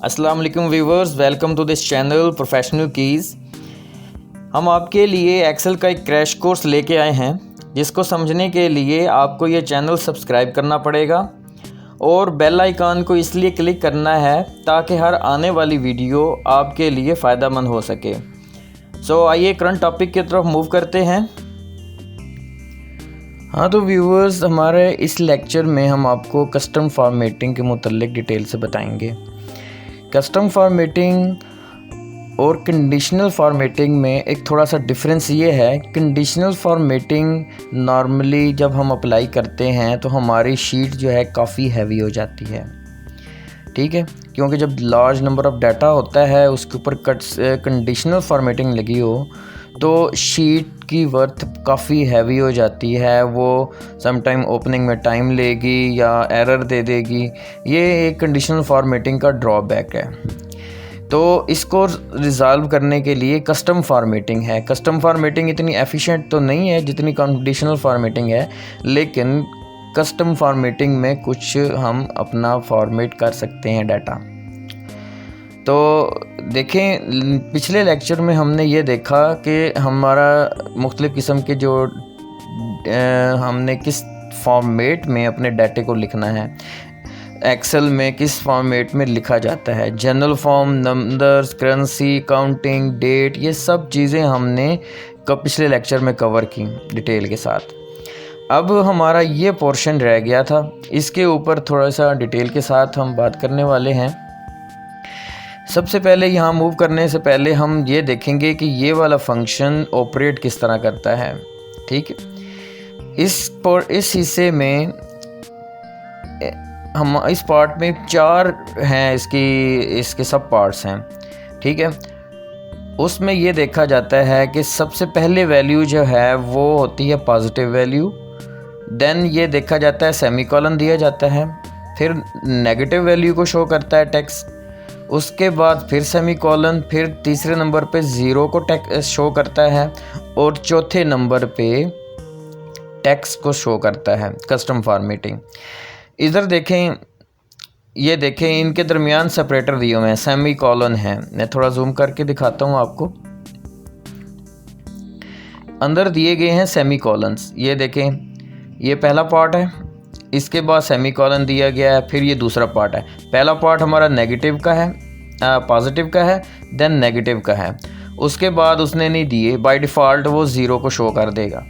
अस्सलाम वालेकुम viewers, welcome to this channel professional keys. हम आपके लिए एक्सेल का एक क्रैश कोर्स लेके आए हैं, जिसको समझने के लिए आपको ये चैनल सब्सक्राइब करना पड़ेगा और बेल आइकन को इसलिए क्लिक करना है ताकि हर आने वाली वीडियो आपके लिए फ़ायदेमंद हो सके। सो आइए करंट टॉपिक की तरफ मूव करते हैं। हाँ तो व्यूवर्स, हमारे इस लेक्चर में हम आपको कस्टम फॉर्मेटिंग के मुतल्लिक डिटेल से बताएंगे। कस्टम फॉर्मेटिंग और कंडीशनल फॉर्मेटिंग में एक थोड़ा सा डिफरेंस ये है। कंडीशनल फॉर्मेटिंग नॉर्मली जब हम अप्लाई करते हैं तो हमारी शीट जो है काफ़ी हैवी हो जाती है, ठीक है, क्योंकि जब लार्ज नंबर ऑफ़ डाटा होता है उसके ऊपर कंडीशनल फॉर्मेटिंग लगी हो तो शीट की वर्थ काफ़ी हैवी हो जाती है। वो सम टाइम ओपनिंग में टाइम लेगी या एरर दे देगी। ये एक कंडीशनल फॉर्मेटिंग का ड्रॉबैक है। तो इसको रिज़ॉल्व करने के लिए कस्टम फॉर्मेटिंग है। कस्टम फॉर्मेटिंग इतनी एफिशिएंट तो नहीं है जितनी कंडीशनल फॉर्मेटिंग है, लेकिन कस्टम फॉर्मेटिंग में कुछ हम अपना फॉर्मेट कर सकते हैं डाटा। तो देखें, पिछले लेक्चर में हमने ये देखा कि हमारा मुख्तलिफ़ किस्म के जो हमने किस फॉर्मेट में अपने डाटे को लिखना है। एक्सेल में किस फॉर्मेट में लिखा जाता है, general form, numbers, currency, counting, date, ये सब चीज़ें हमने पिछले लेक्चर में कवर की डिटेल के साथ। अब हमारा ये पोर्शन रह गया था, इसके ऊपर थोड़ा सा डिटेल के साथ हम बात करने वाले हैं। सबसे पहले यहाँ मूव करने से पहले हम ये देखेंगे कि ये वाला फंक्शन ऑपरेट किस तरह करता है, ठीक है। इस हिस्से में हम इस पार्ट में 4 हैं इसके सब पार्ट्स हैं, ठीक है। उसमें ये देखा जाता है कि सबसे पहले वैल्यू जो है वो होती है पॉजिटिव वैल्यू। देन ये देखा जाता है सेमीकोलन दिया जाता है, फिर नेगेटिव वैल्यू को शो करता है टेक्स्ट, उसके बाद फिर सेमीकोलन, फिर तीसरे नंबर पे 0 को शो करता है और चौथे नंबर पे टेक्स्ट को शो करता है। कस्टम फॉर्मेटिंग इधर देखें, ये देखें, इनके दरमियान सेपरेटर दिए हुए हैं, सेमीकोलन है। मैं थोड़ा जूम करके दिखाता हूँ आपको। अंदर दिए गए हैं सेमीकोलन्स। ये देखें, ये पहला पार्ट है, इसके बाद सेमीकोलन दिया गया है, फिर ये दूसरा पार्ट है। पहला पार्ट हमारा नेगेटिव का है, पॉजिटिव का है, देन नेगेटिव का है। उसके बाद उसने नहीं दिए, बाय डिफ़ॉल्ट वो 0 को शो कर देगा।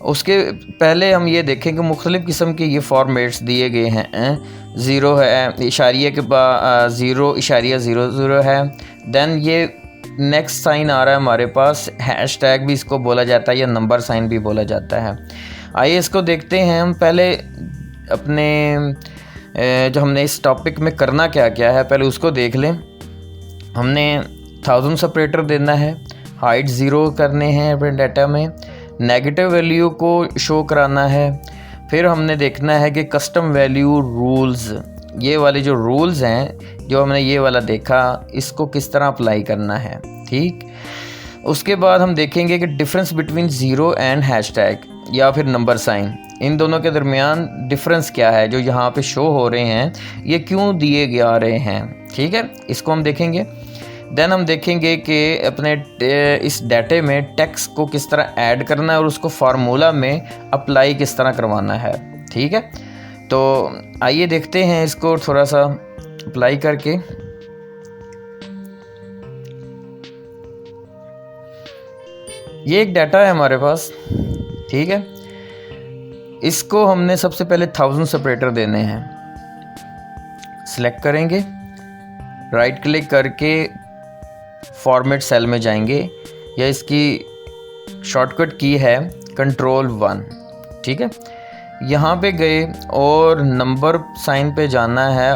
उसके पहले हम ये देखें कि मुख्तलिफ़ किस्म के ये फॉर्मेट्स दिए गए हैं। 0 है, इशारिया के बाद 0.00 है। देन ये नेक्स्ट साइन आ रहा है हमारे पास, हैशटैग भी इसको बोला जाता है या नंबर साइन भी बोला जाता है। आइए इसको देखते हैं। हम पहले अपने जो हमने इस टॉपिक में करना क्या क्या है पहले उसको देख लें। हमने 1000 सेपरेटर देना है, हाइट 0 करने हैं अपने डाटा में, नेगेटिव वैल्यू को शो कराना है। फिर हमने देखना है कि कस्टम वैल्यू रूल्स, ये वाले जो रूल्स हैं जो हमने ये वाला देखा, इसको किस तरह अप्लाई करना है, ठीक। उसके बाद हम देखेंगे कि डिफरेंस बिटवीन 0 एंड हैशटैग या फिर नंबर साइन, इन दोनों के दरमियान डिफरेंस क्या है जो यहाँ पे शो हो रहे हैं, ये क्यों दिए जा रहे हैं, ठीक है, इसको हम देखेंगे। देन हम देखेंगे कि अपने इस डाटे में टेक्स्ट को किस तरह ऐड करना है और उसको फार्मूला में अप्लाई किस तरह करवाना है, ठीक है। तो आइए देखते हैं इसको थोड़ा सा अप्लाई करके। ये एक डाटा है हमारे पास, ठीक है। इसको हमने सबसे पहले 1000 सेपरेटर देने हैं। सिलेक्ट करेंगे, राइट क्लिक करके फॉर्मेट सेल में जाएंगे, या इसकी शॉर्टकट की है Ctrl+1, ठीक है। यहाँ पे गए और नंबर साइन पे जाना है,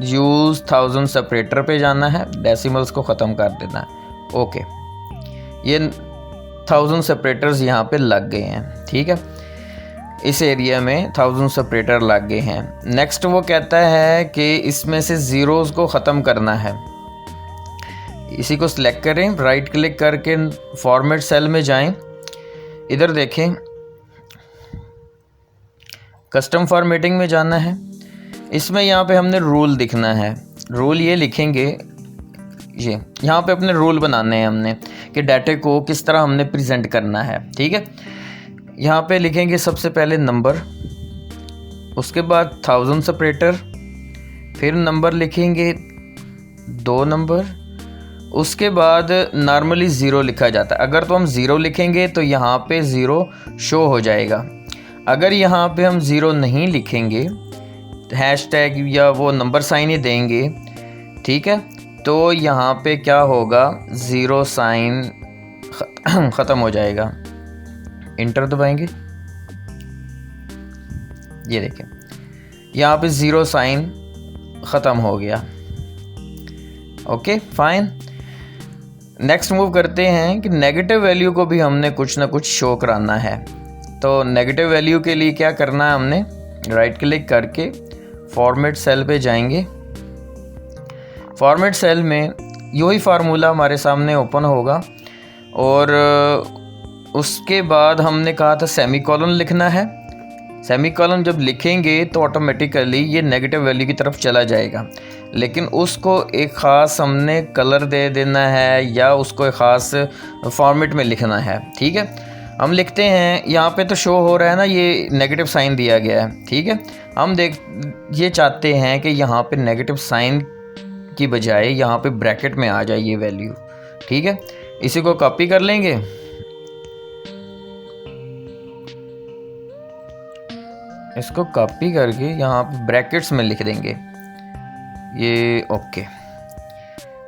यूज़ 1000 सेपरेटर पे जाना है, डेसिमल्स को ख़त्म कर देना है। ओके, ये 1000 सेपरेटर्स यहाँ पे लग गए हैं, ठीक है। इस एरिया में 1000 सेपरेटर लग गए हैं। नेक्स्ट वो कहता है कि इसमें से ज़ीरोज़ को ख़त्म करना है। इसी को सिलेक्ट करें, राइट क्लिक करके फॉर्मेट सेल में जाएं, इधर देखें, कस्टम फॉर्मेटिंग में जाना है। इसमें यहाँ पे हमने रूल लिखना है। रूल ये लिखेंगे, ये यहाँ पे अपने रूल बनाने हैं हमने कि डाटे को किस तरह हमने प्रेजेंट करना है। ठीक है, यहाँ पे लिखेंगे सबसे पहले नंबर, उसके बाद 1000 सेपरेटर, फिर नंबर लिखेंगे 2 नंबर, उसके बाद नॉर्मली ज़ीरो लिखा जाता है। अगर तो हम ज़ीरो लिखेंगे तो यहाँ पे ज़ीरो शो हो जाएगा। अगर यहाँ पे हम ज़ीरो नहीं लिखेंगे, हैशटैग या वो नंबर साइन ही देंगे, ठीक है, तो यहाँ पे क्या होगा, ज़ीरो साइन ख़त्म हो जाएगा। इंटर दबाएंगे, ये देखें यहाँ पे ज़ीरो साइन ख़त्म हो गया। Okay fine. नेक्स्ट मूव करते हैं कि नेगेटिव वैल्यू को भी हमने कुछ ना कुछ शो कराना है। तो नेगेटिव वैल्यू के लिए क्या करना है, हमने राइट क्लिक करके फॉर्मेट सेल पे जाएंगे। फॉर्मेट सेल में यही फार्मूला हमारे सामने ओपन होगा और उसके बाद हमने कहा था सेमीकोलन लिखना है। सेमीकोलन जब लिखेंगे तो ऑटोमेटिकली ये नेगेटिव वैल्यू की तरफ चला जाएगा, लेकिन उसको एक ख़ास हमने कलर दे देना है या उसको एक ख़ास फॉर्मेट में लिखना है। ठीक है, हम लिखते हैं, यहाँ पे तो शो हो रहा है ना, ये नेगेटिव साइन दिया गया है। ठीक है, हम ये चाहते हैं कि यहाँ पे नेगेटिव साइन की बजाय यहाँ पे ब्रैकेट में आ जाए ये वैल्यू। ठीक है, इसी को कॉपी कर लेंगे, इसको कॉपी करके यहाँ पे ब्रैकेट्स में लिख देंगे ये। ओके,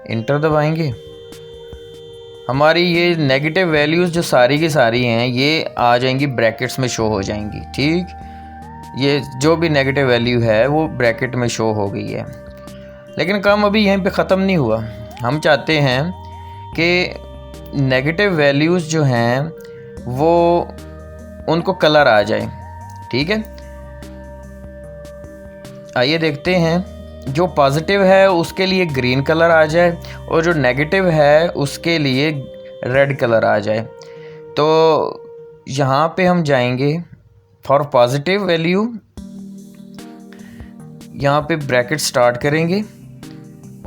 इंटर दबाएंगे, हमारी ये नेगेटिव वैल्यूज़ जो सारी की सारी हैं ये आ जाएंगी ब्रैकेट्स में शो हो जाएंगी। ठीक, ये जो भी नेगेटिव वैल्यू है वो ब्रैकेट में शो हो गई है। लेकिन काम अभी यहीं पे ख़त्म नहीं हुआ। हम चाहते हैं कि नेगेटिव वैल्यूज़ जो हैं वो उनको कलर आ जाए। ठीक है, आइए देखते हैं, जो पॉजिटिव है उसके लिए ग्रीन कलर आ जाए और जो नेगेटिव है उसके लिए रेड कलर आ जाए। तो यहाँ पे हम जाएंगे फॉर पॉजिटिव वैल्यू, यहाँ पे ब्रैकेट स्टार्ट करेंगे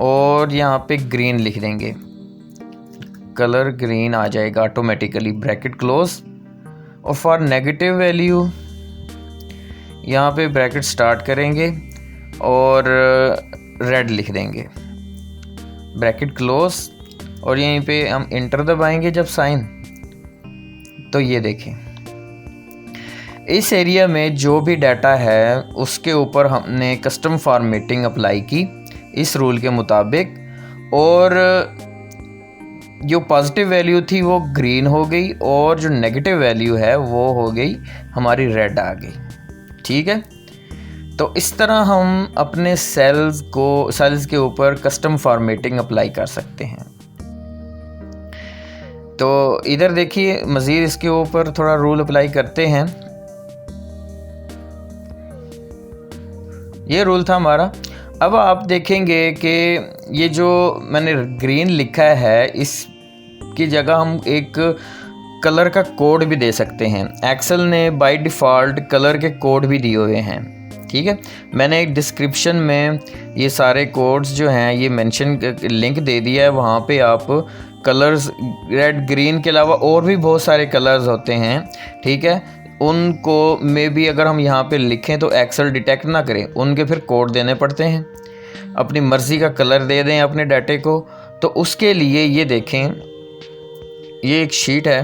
और यहाँ पे ग्रीन लिख देंगे, कलर ग्रीन आ जाएगा ऑटोमेटिकली, ब्रैकेट क्लोज। और फॉर नेगेटिव वैल्यू यहाँ पे ब्रैकेट स्टार्ट करेंगे और रेड लिख देंगे, ब्रैकेट क्लोज, और यहीं पे हम इंटर दबाएंगे जब साइन। तो ये देखें, इस एरिया में जो भी डाटा है उसके ऊपर हमने कस्टम फॉर्मेटिंग अप्लाई की इस रूल के मुताबिक, और जो पॉजिटिव वैल्यू थी वो ग्रीन हो गई और जो नेगेटिव वैल्यू है वो हो गई हमारी रेड आ गई। ठीक है, तो इस तरह हम अपने सेल्स के ऊपर कस्टम फॉर्मेटिंग अप्लाई कर सकते हैं। तो इधर देखिए, मज़ीद इसके ऊपर थोड़ा रूल अप्लाई करते हैं। ये रूल था हमारा। अब आप देखेंगे कि ये जो मैंने ग्रीन लिखा है इसकी जगह हम एक कलर का कोड भी दे सकते हैं। एक्सेल ने बाय डिफ़ॉल्ट कलर के कोड भी दिए हुए हैं। ठीक है, मैंने एक डिस्क्रिप्शन में ये सारे कोड्स जो हैं ये मेंशन लिंक दे दिया है, वहाँ पे आप कलर्स रेड ग्रीन के अलावा और भी बहुत सारे कलर्स होते हैं। ठीक है, उनको में भी अगर हम यहाँ पे लिखें तो एक्सेल डिटेक्ट ना करें, उनके फिर कोड देने पड़ते हैं। अपनी मर्ज़ी का कलर दे दें अपने डाटे को। तो उसके लिए ये देखें, ये एक शीट है,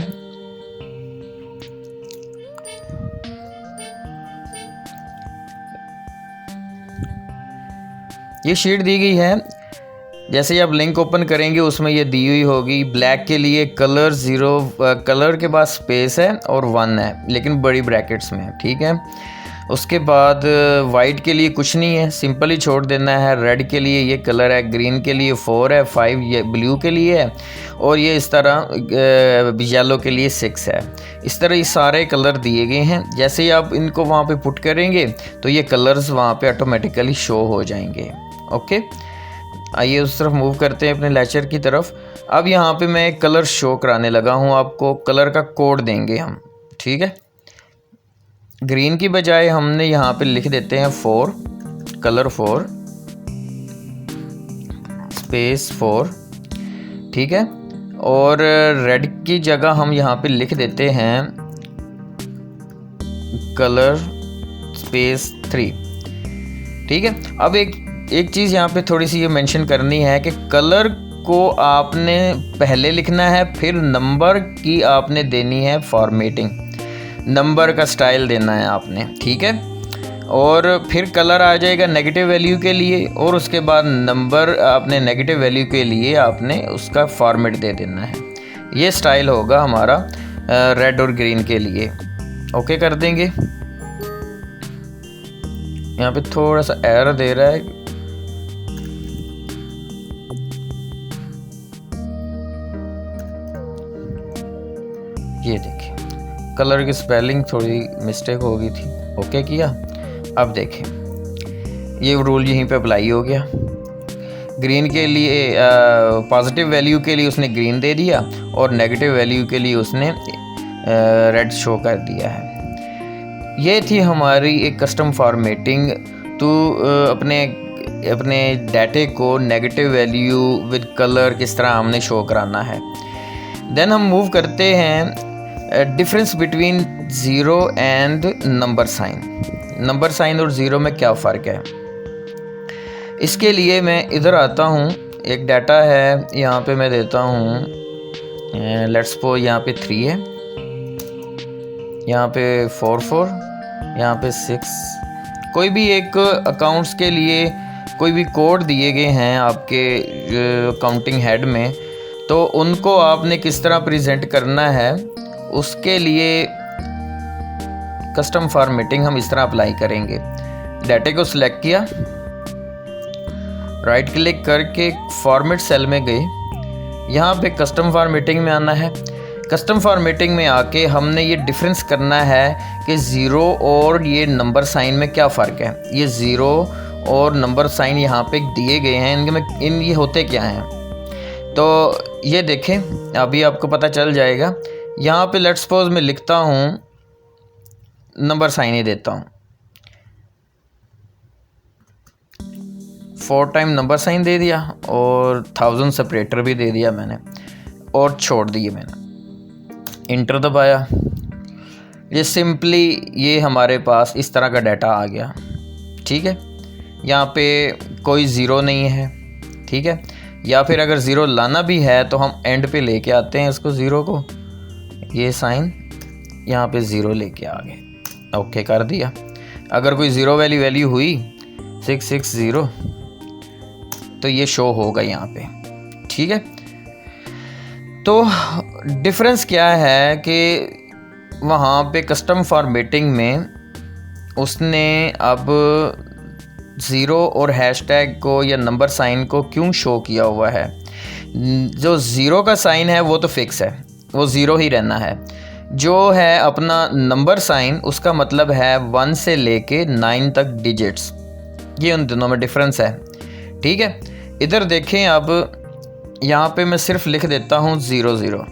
ये शीट दी गई है। जैसे ही आप लिंक ओपन करेंगे उसमें ये दी हुई होगी। ब्लैक के लिए कलर 0, कलर के बाद स्पेस है और 1 है, लेकिन बड़ी ब्रैकेट्स में। ठीक है, उसके बाद वाइट के लिए कुछ नहीं है, सिंपल ही छोड़ देना है। रेड के लिए ये कलर है, ग्रीन के लिए 4 है, 5 ये ब्लू के लिए है, और ये इस तरह येलो के लिए 6 है। इस तरह ये सारे कलर दिए गए हैं। जैसे ही आप इनको वहाँ पे पुट करेंगे तो ये कलर्स वहाँ पे ऑटोमेटिकली शो हो जाएंगे। ओके, आइए उस तरफ मूव करते हैं अपने लेक्चर की तरफ। अब यहाँ पे मैं एक कलर शो कराने लगा हूँ आपको, कलर का कोड देंगे हम। ठीक है, ग्रीन की बजाय हमने यहाँ पे लिख देते हैं 4, कलर 4 स्पेस 4, ठीक है। और रेड की जगह हम यहाँ पे लिख देते हैं कलर स्पेस 3, ठीक है। अब एक चीज़ यहाँ पे थोड़ी सी ये मेंशन करनी है कि कलर को आपने पहले लिखना है, फिर नंबर की आपने देनी है फॉर्मेटिंग, नंबर का स्टाइल देना है आपने, ठीक है। और फिर कलर आ जाएगा नेगेटिव वैल्यू के लिए, और उसके बाद नंबर आपने नेगेटिव वैल्यू के लिए आपने उसका फॉर्मेट दे देना है। ये स्टाइल होगा हमारा रेड और ग्रीन के लिए। ओके कर देंगे। यहाँ पे थोड़ा सा एरर दे रहा है, ये देखिए कलर की स्पेलिंग थोड़ी मिस्टेक हो गई थी। ओके किया। अब देखें ये रूल यहीं पे अप्लाई हो गया। ग्रीन के लिए पॉजिटिव वैल्यू के लिए उसने ग्रीन दे दिया और नेगेटिव वैल्यू के लिए उसने रेड शो कर दिया है। ये थी हमारी एक कस्टम फॉर्मेटिंग। तो अपने डाटे को नेगेटिव वैल्यू विद कलर किस तरह हमने शो कराना है। देन हम मूव करते हैं difference between zero and number sign. Number sign और ज़ीरो में क्या फ़र्क है, इसके लिए मैं इधर आता हूँ। एक डाटा है यहाँ पे मैं देता हूँ, लेट्स सपोज यहाँ पे 3 है, यहाँ पे 4, यहाँ पे 6। कोई भी एक अकाउंट्स के लिए कोई भी कोड दिए गए हैं आपके काउंटिंग हेड में, तो उनको आपने किस तरह प्रेजेंट करना है, उसके लिए कस्टम फॉर्मेटिंग हम इस तरह अप्लाई करेंगे। डाटे को सिलेक्ट किया, राइट क्लिक करके फॉर्मेट सेल में गए, यहाँ पे कस्टम फॉर्मेटिंग में आना है। कस्टम फॉर्मेटिंग में आके हमने ये डिफरेंस करना है कि ज़ीरो और ये नंबर साइन में क्या फ़र्क है। ये ज़ीरो और नंबर साइन यहाँ पे दिए गए हैं, इनके में ये होते क्या हैं, तो ये देखें अभी आपको पता चल जाएगा। यहाँ पे लेट्स सपोज मैं लिखता हूँ, नंबर साइन ही देता हूँ, 4 टाइम नंबर साइन दे दिया और 1000 सेपरेटर भी दे दिया मैंने, और छोड़ दिए मैंने, इंटर दबाया। ये सिंपली ये हमारे पास इस तरह का डाटा आ गया, ठीक है। यहाँ पे कोई ज़ीरो नहीं है, ठीक है। या फिर अगर ज़ीरो लाना भी है तो हम एंड पे लेके आते हैं इसको, ज़ीरो को, ये साइन यहाँ पे ज़ीरो लेके आ गए। ओके कर दिया। अगर कोई ज़ीरो वैल्यू हुई 660 तो ये शो होगा यहाँ पे, ठीक है। तो डिफरेंस क्या है कि वहाँ पे कस्टम फॉर्मेटिंग में उसने अब ज़ीरो और हैशटैग को या नंबर साइन को क्यों शो किया हुआ है। जो ज़ीरो का साइन है वो तो फिक्स है, वो ज़ीरो ही रहना है। जो है अपना नंबर साइन, उसका मतलब है 1 से लेके 9 तक डिजिट्स, ये उन दोनों में डिफरेंस है, ठीक है। इधर देखें, अब यहाँ पे मैं सिर्फ लिख देता हूँ 00,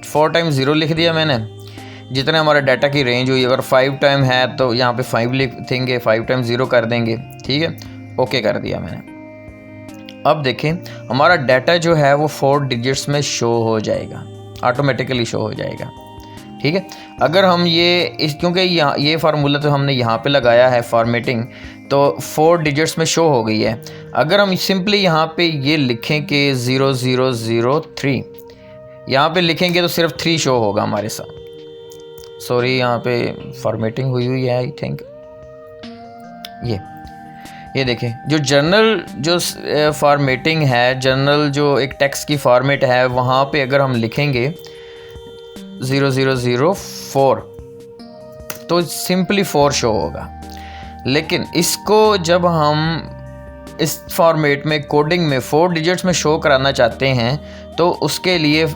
4 टाइम 0 लिख दिया मैंने, जितने हमारा डाटा की रेंज हुई। अगर 5 टाइम है तो यहाँ पे 5 लिख देंगे, 5 टाइम 0 कर देंगे, ठीक है। ओके कर दिया मैंने। अब देखें हमारा डाटा जो है वो 4 डिजिट्स में शो हो जाएगा, ऑटोमेटिकली शो हो जाएगा, ठीक है। अगर हम क्योंकि ये फार्मूला तो हमने यहाँ पे लगाया है फॉर्मेटिंग, तो 4 डिजिट्स में शो हो गई है। अगर हम सिंपली यहाँ पे ये लिखें कि 0003 यहाँ पे लिखेंगे तो सिर्फ 3 शो होगा हमारे साथ। सॉरी, यहाँ पे फॉर्मेटिंग हुई है आई थिंक। ये देखें, जो जनरल जो फॉर्मेटिंग है, जनरल जो एक टेक्स्ट की फॉर्मेट है, वहाँ पे अगर हम लिखेंगे 0004 तो सिंपली 4 शो होगा। लेकिन इसको जब हम इस फॉर्मेट में कोडिंग में 4 डिजिट्स में शो कराना चाहते हैं, तो उसके लिए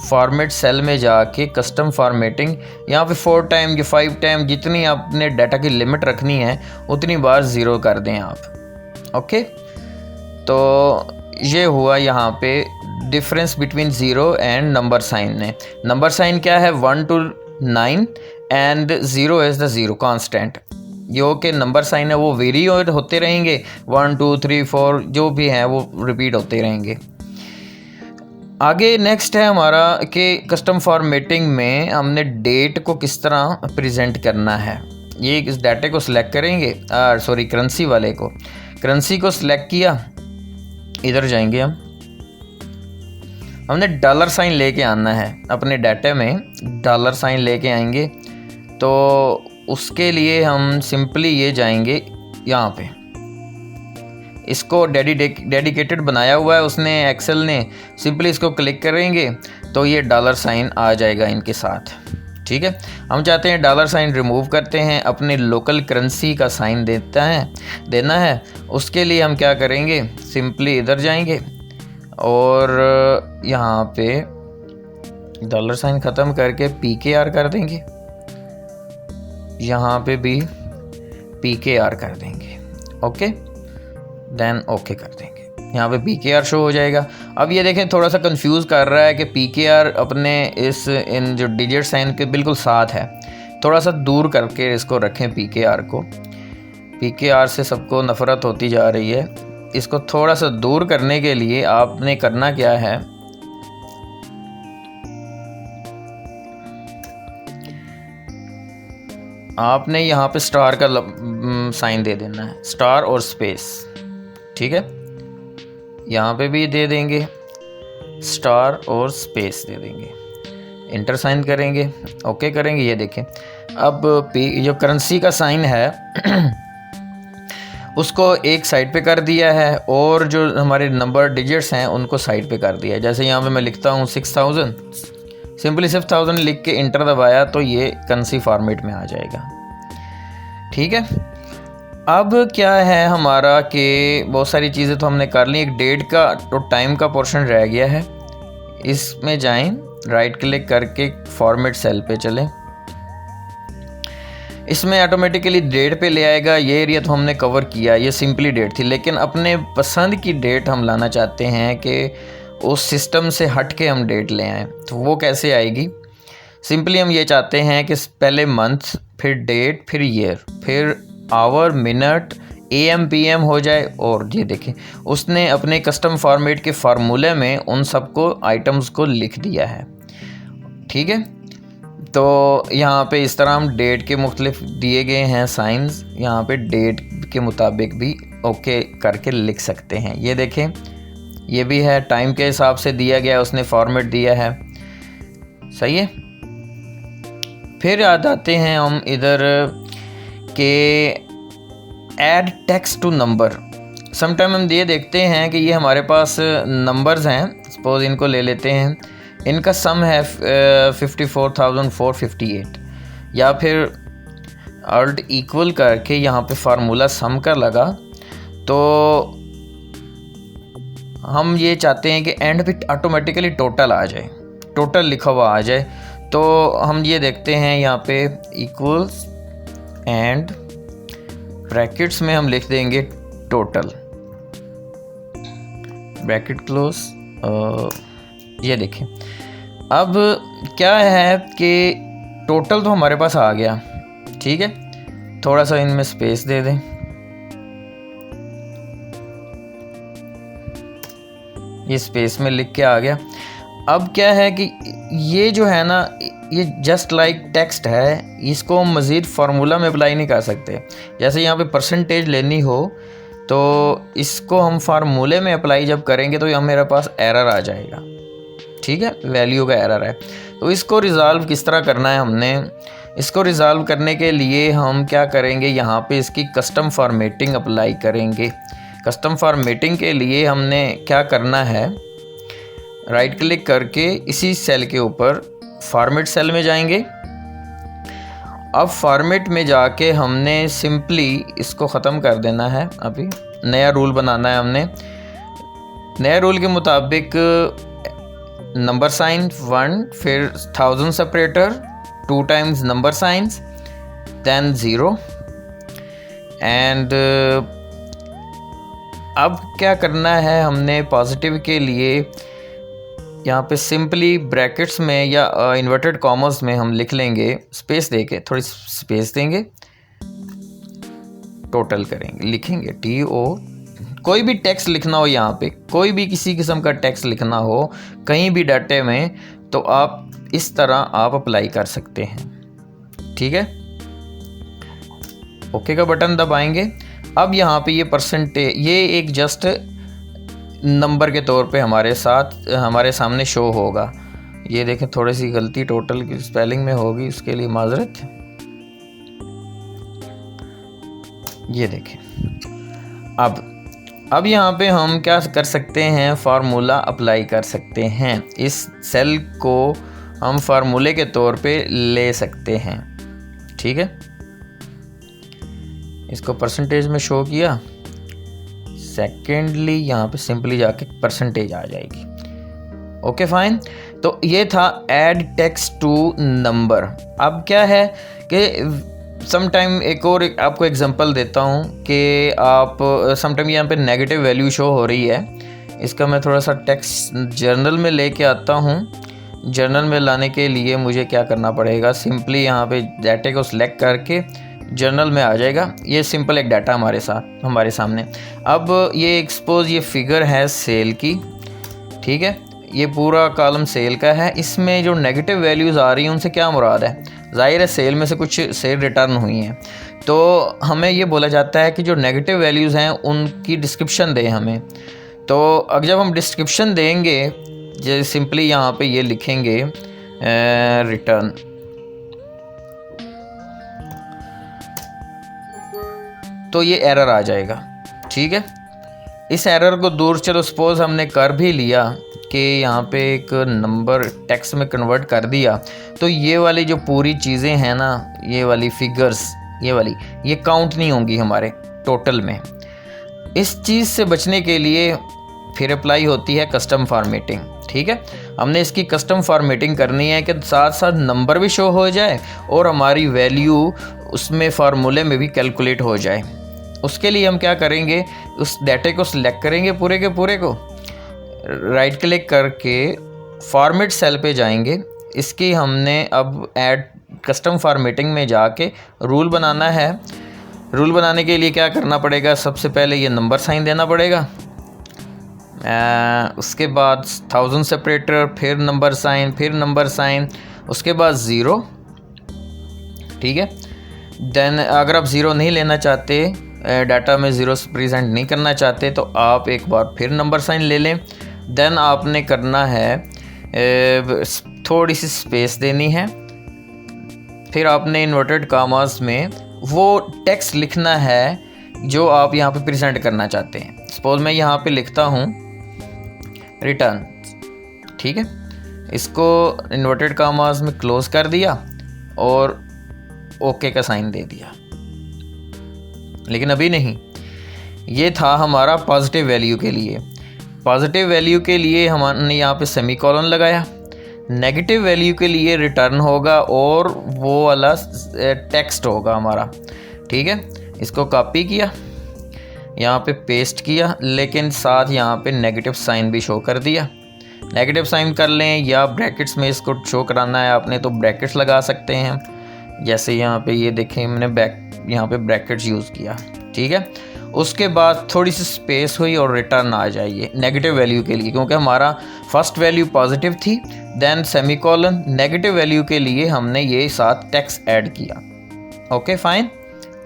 फॉर्मेट सेल में जाके कस्टम फॉर्मेटिंग, यहाँ पे 4 टाइम या 5 टाइम जितनी आपने डाटा की लिमिट रखनी है उतनी बार 0 कर दें आप। ओके, तो ये हुआ यहाँ पे difference between 0 and number sign ने। नंबर साइन क्या है, 1 to 9 and 0 is the 0 constant. जो के नंबर साइन है वो वेरी होते रहेंगे, 1 2 3 4 जो भी हैं वो रिपीट होते रहेंगे। आगे नेक्स्ट है हमारा कि कस्टम फॉर्मेटिंग में हमने डेट को किस तरह प्रेजेंट करना है। ये इस डाटे को सिलेक्ट करेंगे, सॉरी करेंसी वाले को, करेंसी को सिलेक्ट किया, इधर जाएंगे हमने डॉलर साइन लेके आना है अपने डाटे में, डॉलर साइन लेके आएंगे। तो उसके लिए हम सिंपली ये जाएंगे यहाँ पे, इसको डेडिकेटेड बनाया हुआ है उसने एक्सेल ने, सिंपली इसको क्लिक करेंगे तो ये डॉलर साइन आ जाएगा इनके साथ। ठीक है, हम चाहते हैं डॉलर साइन रिमूव करते हैं, अपने लोकल करेंसी का साइन देना है। उसके लिए हम क्या करेंगे, सिंपली इधर जाएंगे और यहाँ पे डॉलर साइन ख़त्म करके PKR कर देंगे, यहाँ पे भी PKR कर देंगे, ओके, देन ओके कर देंगे, यहाँ पे PKR शो हो जाएगा। अब ये देखें थोड़ा सा कंफ्यूज कर रहा है कि PKR अपने इन जो डिजिट साइन के बिल्कुल साथ है, थोड़ा सा दूर करके इसको रखें PKR को। PKR से सबको नफ़रत होती जा रही है, इसको थोड़ा सा दूर करने के लिए आपने करना क्या है, आपने यहाँ पे स्टार का साइन दे देना है, स्टार और स्पेस। ठीक है, यहाँ पे भी दे देंगे स्टार और स्पेस दे देंगे, इंटर साइन करेंगे, ओके करेंगे। ये देखें अब जो करेंसी का साइन है उसको एक साइड पे कर दिया है और जो हमारे नंबर डिजिट्स हैं उनको साइड पे कर दिया है। जैसे यहाँ पे मैं लिखता हूँ 6000, सिंपली 6000 लिख के इंटर दबाया तो ये करेंसी फॉर्मेट में आ जाएगा। ठीक है, अब क्या है हमारा कि बहुत सारी चीज़ें तो हमने कर ली, एक डेट का तो टाइम का पोर्शन रह गया है। इसमें जाएं, राइट क्लिक करके फॉर्मेट सेल पे चलें, इसमें ऑटोमेटिकली डेट पे ले आएगा। ये एरिया तो हमने कवर किया, ये सिंपली डेट थी, लेकिन अपने पसंद की डेट हम लाना चाहते हैं कि उस सिस्टम से हट के हम डेट ले आएँ। तो वो कैसे आएगी, सिंपली हम ये चाहते हैं कि पहले मंथ, फिर डेट, फिर ईयर, फिर आवर, मिनट, AM PM हो जाए। और ये देखें उसने अपने कस्टम फॉर्मेट के फार्मूले में उन सबको आइटम्स को लिख दिया है। ठीक है, तो यहाँ पे इस तरह हम डेट के मुख्तलिफ दिए गए हैं साइंस, यहाँ पे डेट के मुताबिक भी ओके करके लिख सकते हैं। ये देखें ये भी है, टाइम के हिसाब से दिया गया, उसने फॉर्मेट दिया है, सही है। फिर आ जाते हैं हम इधर के add text to number. Sometime हम ये देखते हैं कि ये हमारे पास नंबर्स हैं, सपोज इनको ले लेते हैं, इनका सम है 54,458, या फिर अल्ट इक्वल करके यहाँ पे फार्मूला सम का लगा, तो हम ये चाहते हैं कि एंड पे ऑटोमेटिकली टोटल आ जाए, टोटल लिखा हुआ आ जाए। तो हम ये देखते हैं यहाँ पे इक्वल्स एंड ब्रैकेट्स में हम लिख देंगे टोटल, ब्रैकेट क्लोज। ये देखें अब क्या है कि टोटल तो हमारे पास आ गया। ठीक है, थोड़ा सा इनमें स्पेस दे दें, ये स्पेस में लिख के आ गया। अब क्या है कि ये जो है ना, ये जस्ट लाइक टेक्स्ट है, इसको हम मज़ीद फार्मूला में अप्लाई नहीं कर सकते। जैसे यहाँ पे परसेंटेज लेनी हो तो इसको हम फार्मूले में अप्लाई जब करेंगे तो यहाँ मेरे पास एरर आ जाएगा। ठीक है, वैल्यू का एरर है। तो इसको रिज़ॉल्व किस तरह करना है, हमने इसको रिज़ॉल्व करने के लिए हम क्या करेंगे, यहाँ पे इसकी कस्टम फॉर्मेटिंग अप्लाई करेंगे। कस्टम फॉर्मेटिंग के लिए हमने क्या करना है, राइट क्लिक करके इसी सेल के ऊपर फॉर्मेट सेल में जाएंगे। अब फॉर्मेट में जाके हमने सिंपली इसको ख़त्म कर देना है, अभी नया रूल बनाना है हमने। नया रूल के मुताबिक नंबर साइन 1, फिर 1000 separator 2 times number science, then 0 and अब क्या करना है, हमने पॉजिटिव के लिए यहाँ पे सिंपली ब्रैकेट्स में या इन्वर्टेड कॉमर्स में हम लिख लेंगे, स्पेस देके थोड़ी स्पेस देंगे, टोटल करेंगे, लिखेंगे TO। कोई भी टेक्स्ट लिखना हो यहाँ पे, कोई भी किसी किस्म का टेक्स्ट लिखना हो कहीं भी डाटे में, तो आप इस तरह आप अप्लाई कर सकते हैं। ठीक है, ओके का बटन दबाएंगे। अब यहाँ पे ये परसेंटेज, ये एक जस्ट नंबर के तौर पे हमारे सामने शो होगा। ये देखें, थोड़ी सी गलती टोटल की स्पेलिंग में होगी, उसके लिए माजरत। ये देखें, अब यहाँ पे हम क्या कर सकते हैं, फार्मूला अप्लाई कर सकते हैं। इस सेल को हम फार्मूले के तौर पे ले सकते हैं। ठीक है, इसको परसेंटेज में शो किया। सेकेंडली यहाँ पे सिंपली जाके परसेंटेज आ जाएगी। Okay fine. तो ये था ऐड टेक्स्ट टू नंबर। अब क्या है कि समटाइम एक और आपको एग्जांपल देता हूँ कि आप समटाइम यहाँ पे नेगेटिव वैल्यू शो हो रही है। इसका मैं थोड़ा सा टेक्स्ट जर्नल में लेके आता हूँ। जर्नल में लाने के लिए मुझे क्या करना पड़ेगा, सिंपली यहाँ पे डाटे को सिलेक्ट करके जर्नल में आ जाएगा। ये सिंपल एक डाटा हमारे सामने। अब ये एक्सपोज, ये फिगर है सेल की। ठीक है, ये पूरा कॉलम सेल का है। इसमें जो नेगेटिव वैल्यूज़ आ रही हैं उनसे क्या मुराद है, ज़ाहिर है सेल में से कुछ सेल रिटर्न हुई हैं, तो हमें ये बोला जाता है कि जो नेगेटिव वैल्यूज़ हैं उनकी डिस्क्रिप्शन दें हमें। तो अब जब हम डिस्क्रिप्शन देंगे, जैसे सिंपली यहाँ पे ये लिखेंगे रिटर्न, तो ये एरर आ जाएगा। ठीक है, इस एरर को दूर, चलो सपोज हमने कर भी लिया कि यहाँ पे एक नंबर टेक्स्ट में कन्वर्ट कर दिया, तो ये वाली जो पूरी चीज़ें हैं ना, ये वाली फिगर्स, ये काउंट नहीं होंगी हमारे टोटल में। इस चीज़ से बचने के लिए फिर अप्लाई होती है कस्टम फॉर्मेटिंग। ठीक है, हमने इसकी कस्टम फॉर्मेटिंग करनी है कि साथ साथ नंबर भी शो हो जाए और हमारी वैल्यू उसमें फार्मूले में भी कैलकुलेट हो जाए। उसके लिए हम क्या करेंगे, उस डाटे को सिलेक्ट करेंगे, पूरे के पूरे को राइट क्लिक करके फॉर्मेट सेल पे जाएंगे। इसकी हमने अब ऐड कस्टम फॉर्मेटिंग में जाके रूल बनाना है। रूल बनाने के लिए क्या करना पड़ेगा, सबसे पहले ये नंबर साइन देना पड़ेगा, उसके बाद 1000 सेपरेटर, फिर नंबर साइन, उसके बाद 0। ठीक है, देन अगर आप 0 नहीं लेना चाहते, डाटा में 0 प्रेजेंट नहीं करना चाहते, तो आप एक बार फिर नंबर साइन ले लें। देन आपने करना है थोड़ी सी स्पेस देनी है, फिर आपने इन्वर्टेड कामास में वो टेक्स्ट लिखना है जो आप यहाँ पे प्रेजेंट करना चाहते हैं। सपोज मैं यहाँ पे लिखता हूँ रिटर्न। ठीक है, इसको इन्वर्टेड कामास में क्लोज कर दिया और ओके का साइन दे दिया। लेकिन अभी नहीं, ये था हमारा पॉजिटिव वैल्यू के लिए। पॉजिटिव वैल्यू के लिए हमने यहाँ पे सेमीकोलन लगाया। नेगेटिव वैल्यू के लिए रिटर्न होगा और वो वाला टेक्स्ट होगा हमारा। ठीक है, इसको कॉपी किया, यहाँ पे पेस्ट किया, लेकिन साथ यहाँ पे नेगेटिव साइन भी शो कर दिया। नेगेटिव साइन कर लें या ब्रैकेट्स में इसको शो कराना है आपने तो ब्रैकेट्स लगा सकते हैं। जैसे यहाँ पे ये देखें, हमने यहाँ पे ब्रैकेट्स यूज़ किया। ठीक है, उसके बाद थोड़ी सी स्पेस हुई और रिटर्न आ जाइए नेगेटिव वैल्यू के लिए, क्योंकि हमारा फर्स्ट वैल्यू पॉजिटिव थी। देन सेमीकोलन, नेगेटिव वैल्यू के लिए हमने ये साथ टेक्स्ट ऐड किया। ओके फाइन,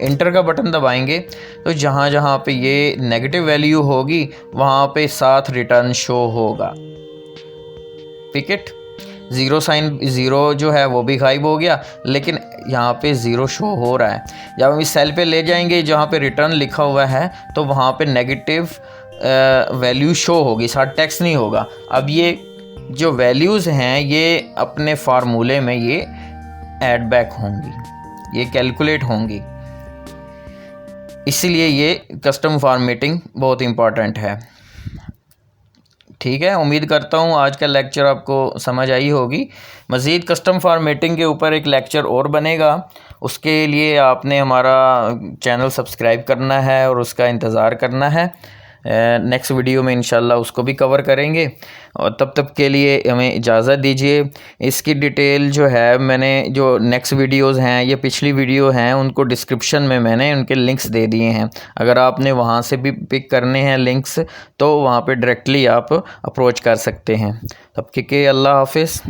इंटर का बटन दबाएंगे तो जहाँ जहाँ पे ये नेगेटिव वैल्यू होगी वहाँ पे साथ रिटर्न शो होगा। पिकेट 0 साइन, 0 जो है वो भी गायब हो गया, लेकिन यहाँ पे 0 शो हो रहा है। जब हम इस सेल पे ले जाएंगे जहाँ पे रिटर्न लिखा हुआ है तो वहाँ पे नेगेटिव वैल्यू शो होगी, साथ टेक्स्ट नहीं होगा। अब ये जो वैल्यूज़ हैं ये अपने फार्मूले में ये ऐड बैक होंगी, ये कैलकुलेट होंगी। इसीलिए ये कस्टम फॉर्मेटिंग बहुत इम्पॉर्टेंट है। ठीक है, उम्मीद करता हूँ आज का लेक्चर आपको समझ आई होगी। मज़ीद कस्टम फॉर्मेटिंग के ऊपर एक लेक्चर और बनेगा, उसके लिए आपने हमारा चैनल सब्सक्राइब करना है और उसका इंतज़ार करना है। नेक्स्ट वीडियो में इंशाल्लाह उसको भी कवर करेंगे। और तब तक के लिए हमें इजाज़त दीजिए। इसकी डिटेल जो है मैंने जो नेक्स्ट वीडियोज़ हैं या पिछली वीडियो हैं उनको डिस्क्रिप्शन में मैंने उनके लिंक्स दे दिए हैं। अगर आपने वहाँ से भी पिक करने हैं लिंक्स तो वहाँ पे डायरेक्टली आप अप्रोच कर सकते हैं। तब के अल्लाह हाफिज़।